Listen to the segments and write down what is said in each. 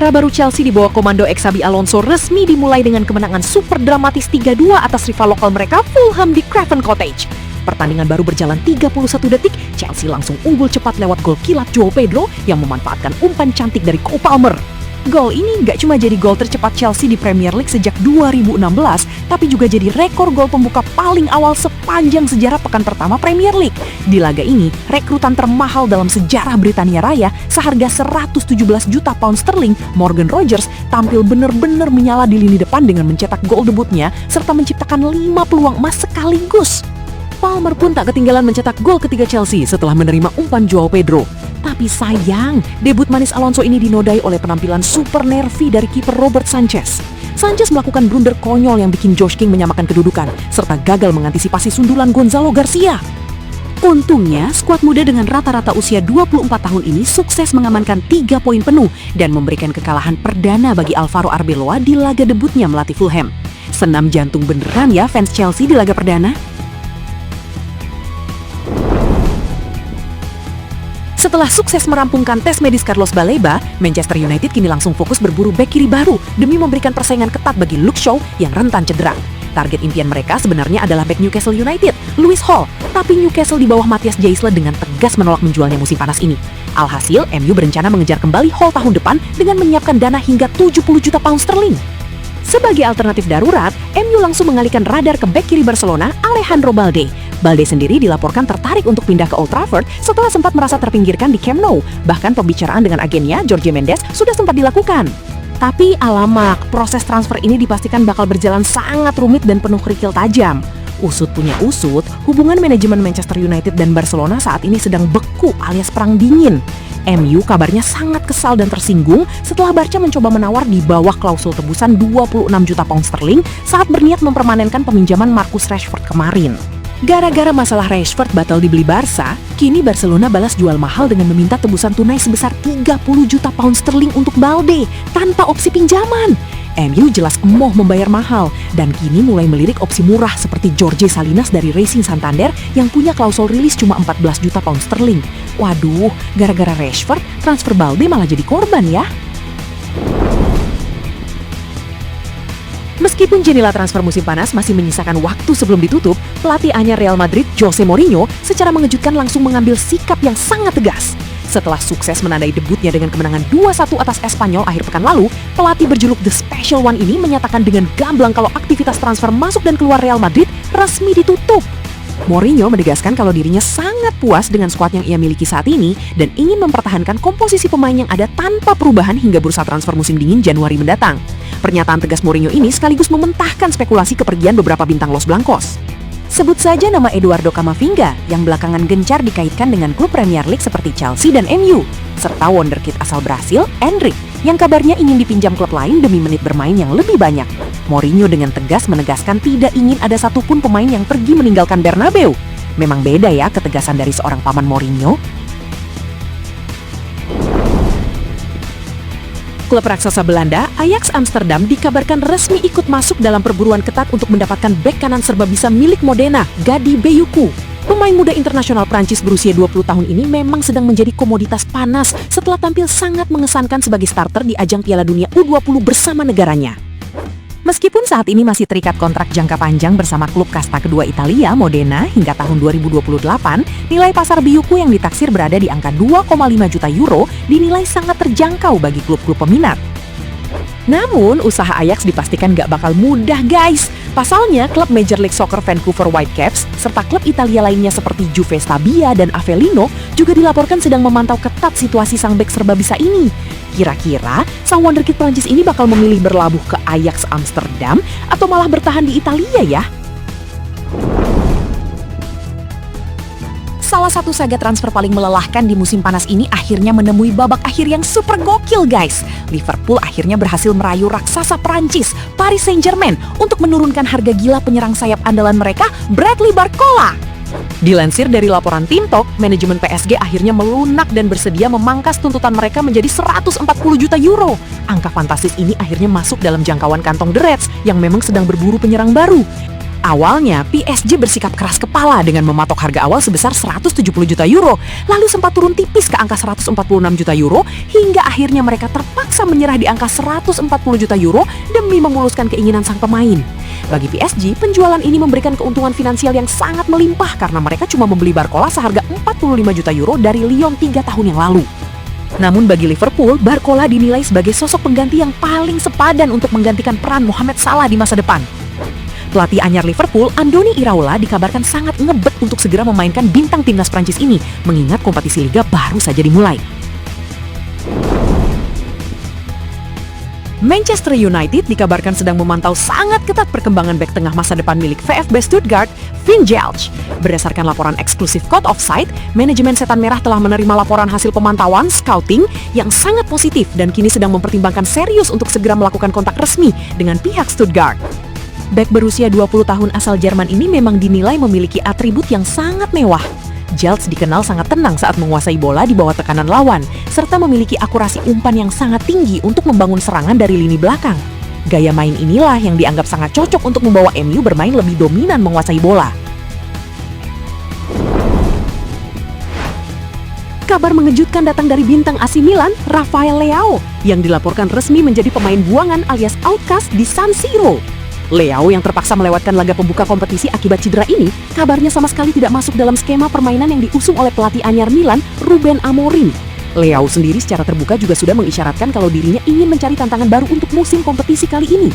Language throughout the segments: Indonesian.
Era baru Chelsea di bawah komando Xabi Alonso resmi dimulai dengan kemenangan super dramatis 3-2 atas rival lokal mereka Fulham di Craven Cottage. Pertandingan baru berjalan 31 detik, Chelsea langsung unggul cepat lewat gol kilat Joao Pedro yang memanfaatkan umpan cantik dari Cole Palmer. Gol ini nggak cuma jadi gol tercepat Chelsea di Premier League sejak 2016, tapi juga jadi rekor gol pembuka paling awal sepanjang sejarah pekan pertama Premier League. Di laga ini, rekrutan termahal dalam sejarah Britania Raya seharga 117 juta pound sterling, Morgan Rogers tampil benar-benar menyala di lini depan dengan mencetak gol debutnya serta menciptakan 5 peluang emas sekaligus. Palmer pun tak ketinggalan mencetak gol ketiga Chelsea setelah menerima umpan Joao Pedro. Tapi sayang, debut manis Alonso ini dinodai oleh penampilan super nervy dari kiper Robert Sanchez. Sanchez melakukan blunder konyol yang bikin Josh King menyamakan kedudukan, serta gagal mengantisipasi sundulan Gonzalo Garcia. Untungnya, skuad muda dengan rata-rata usia 24 tahun ini sukses mengamankan 3 poin penuh dan memberikan kekalahan perdana bagi Alvaro Arbeloa di laga debutnya melatih Fulham. Senam jantung beneran ya fans Chelsea di laga perdana. Setelah sukses merampungkan tes medis Carlos Baleba, Manchester United kini langsung fokus berburu bek kiri baru demi memberikan persaingan ketat bagi Luke Shaw yang rentan cedera. Target impian mereka sebenarnya adalah bek Newcastle United, Lewis Hall, tapi Newcastle di bawah Matthias Jaisle dengan tegas menolak menjualnya musim panas ini. Alhasil, MU berencana mengejar kembali Hall tahun depan dengan menyiapkan dana hingga 70 juta pound sterling. Sebagai alternatif darurat, MU langsung mengalihkan radar ke bek kiri Barcelona, Alejandro Balde. Balde sendiri dilaporkan tertarik untuk pindah ke Old Trafford setelah sempat merasa terpinggirkan di Camp Nou. Bahkan pembicaraan dengan agennya, Jorge Mendes, sudah sempat dilakukan. Tapi alamak, proses transfer ini dipastikan bakal berjalan sangat rumit dan penuh kerikil tajam. Usut punya usut, hubungan manajemen Manchester United dan Barcelona saat ini sedang beku alias perang dingin. MU kabarnya sangat kesal dan tersinggung setelah Barca mencoba menawar di bawah klausul tebusan 26 juta pound sterling saat berniat mempermanenkan peminjaman Marcus Rashford kemarin. Gara-gara masalah Rashford batal dibeli Barca, kini Barcelona balas jual mahal dengan meminta tebusan tunai sebesar 30 juta pound sterling untuk Balde tanpa opsi pinjaman. MU jelas emoh membayar mahal dan kini mulai melirik opsi murah seperti Jorge Salinas dari Racing Santander yang punya klausul rilis cuma 14 juta pound sterling. Waduh, gara-gara Rashford, transfer Balde malah jadi korban ya. Meskipun jendela transfer musim panas masih menyisakan waktu sebelum ditutup, pelatih anyar Real Madrid Jose Mourinho secara mengejutkan langsung mengambil sikap yang sangat tegas. Setelah sukses menandai debutnya dengan kemenangan 2-1 atas Espanyol akhir pekan lalu, pelatih berjuluk The Special One ini menyatakan dengan gamblang kalau aktivitas transfer masuk dan keluar Real Madrid resmi ditutup. Mourinho menegaskan kalau dirinya sangat puas dengan skuad yang ia miliki saat ini dan ingin mempertahankan komposisi pemain yang ada tanpa perubahan hingga bursa transfer musim dingin Januari mendatang. Pernyataan tegas Mourinho ini sekaligus mementahkan spekulasi kepergian beberapa bintang Los Blancos. Sebut saja nama Eduardo Camavinga yang belakangan gencar dikaitkan dengan klub Premier League seperti Chelsea dan MU, serta wonderkid asal Brasil, Endrick, yang kabarnya ingin dipinjam klub lain demi menit bermain yang lebih banyak. Mourinho dengan tegas menegaskan tidak ingin ada satupun pemain yang pergi meninggalkan Bernabeu. Memang beda ya ketegasan dari seorang paman Mourinho. Klub raksasa Belanda, Ajax Amsterdam dikabarkan resmi ikut masuk dalam perburuan ketat untuk mendapatkan bek kanan serba bisa milik Modena, Gadi Beyuku. Pemain muda internasional Prancis berusia 20 tahun ini memang sedang menjadi komoditas panas setelah tampil sangat mengesankan sebagai starter di ajang Piala Dunia U20 bersama negaranya. Meskipun saat ini masih terikat kontrak jangka panjang bersama klub kasta kedua Italia, Modena, hingga tahun 2028, nilai pasar Biyuku yang ditaksir berada di angka 2,5 juta euro dinilai sangat terjangkau bagi klub-klub peminat. Namun, usaha Ajax dipastikan gak bakal mudah guys. Pasalnya, klub Major League Soccer Vancouver Whitecaps, serta klub Italia lainnya seperti Juve Stabia dan Avellino juga dilaporkan sedang memantau ketat situasi sang bek serba bisa ini. Kira-kira, sang wonderkid Prancis ini bakal memilih berlabuh ke Ajax Amsterdam atau malah bertahan di Italia ya? Salah satu saga transfer paling melelahkan di musim panas ini akhirnya menemui babak akhir yang super gokil guys. Liverpool akhirnya berhasil merayu raksasa Prancis, Paris Saint-Germain, untuk menurunkan harga gila penyerang sayap andalan mereka, Bradley Barcola. Dilansir dari laporan Team Talk, manajemen PSG akhirnya melunak dan bersedia memangkas tuntutan mereka menjadi 140 juta euro. Angka fantastis ini akhirnya masuk dalam jangkauan kantong The Reds yang memang sedang berburu penyerang baru. Awalnya, PSG bersikap keras kepala dengan mematok harga awal sebesar 170 juta euro, lalu sempat turun tipis ke angka 146 juta euro, hingga akhirnya mereka terpaksa menyerah di angka 140 juta euro demi memuluskan keinginan sang pemain. Bagi PSG, penjualan ini memberikan keuntungan finansial yang sangat melimpah karena mereka cuma membeli Barcola seharga 45 juta euro dari Lyon 3 tahun yang lalu. Namun bagi Liverpool, Barcola dinilai sebagai sosok pengganti yang paling sepadan untuk menggantikan peran Mohamed Salah di masa depan. Pelatih anyar Liverpool, Andoni Iraola, dikabarkan sangat ngebet untuk segera memainkan bintang timnas Prancis ini, mengingat kompetisi Liga baru saja dimulai. Manchester United dikabarkan sedang memantau sangat ketat perkembangan bek tengah masa depan milik VfB Stuttgart, Finn Jeltsch. Berdasarkan laporan eksklusif Code Offside, manajemen Setan Merah telah menerima laporan hasil pemantauan scouting yang sangat positif dan kini sedang mempertimbangkan serius untuk segera melakukan kontak resmi dengan pihak Stuttgart. Bek berusia 20 tahun asal Jerman ini memang dinilai memiliki atribut yang sangat mewah. Jeltsch dikenal sangat tenang saat menguasai bola di bawah tekanan lawan, serta memiliki akurasi umpan yang sangat tinggi untuk membangun serangan dari lini belakang. Gaya main inilah yang dianggap sangat cocok untuk membawa MU bermain lebih dominan menguasai bola. Kabar mengejutkan datang dari bintang AC Milan, Rafael Leao, yang dilaporkan resmi menjadi pemain buangan alias outcast di San Siro. Leao yang terpaksa melewatkan laga pembuka kompetisi akibat cedera ini, kabarnya sama sekali tidak masuk dalam skema permainan yang diusung oleh pelatih anyar Milan, Ruben Amorim. Leao sendiri secara terbuka juga sudah mengisyaratkan kalau dirinya ingin mencari tantangan baru untuk musim kompetisi kali ini.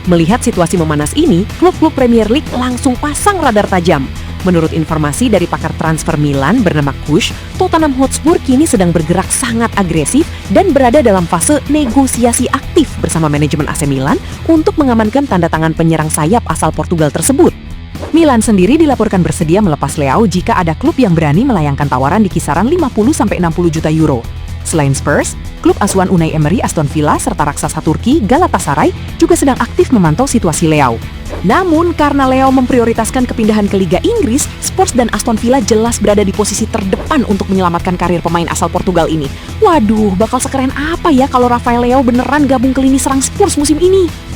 Melihat situasi memanas ini, klub-klub Premier League langsung pasang radar tajam. Menurut informasi dari pakar transfer Milan bernama Kush, Tottenham Hotspur kini sedang bergerak sangat agresif dan berada dalam fase negosiasi aktif bersama manajemen AC Milan untuk mengamankan tanda tangan penyerang sayap asal Portugal tersebut. Milan sendiri dilaporkan bersedia melepas Leao jika ada klub yang berani melayangkan tawaran di kisaran 50-60 juta euro. Selain Spurs, klub asuhan Unai Emery Aston Villa serta raksasa Turki Galatasaray juga sedang aktif memantau situasi Leao. Namun karena Leao memprioritaskan kepindahan ke Liga Inggris, Spurs dan Aston Villa jelas berada di posisi terdepan untuk menyelamatkan karir pemain asal Portugal ini. Waduh, bakal sekeren apa ya kalau Rafael Leao beneran gabung ke lini serang Spurs musim ini?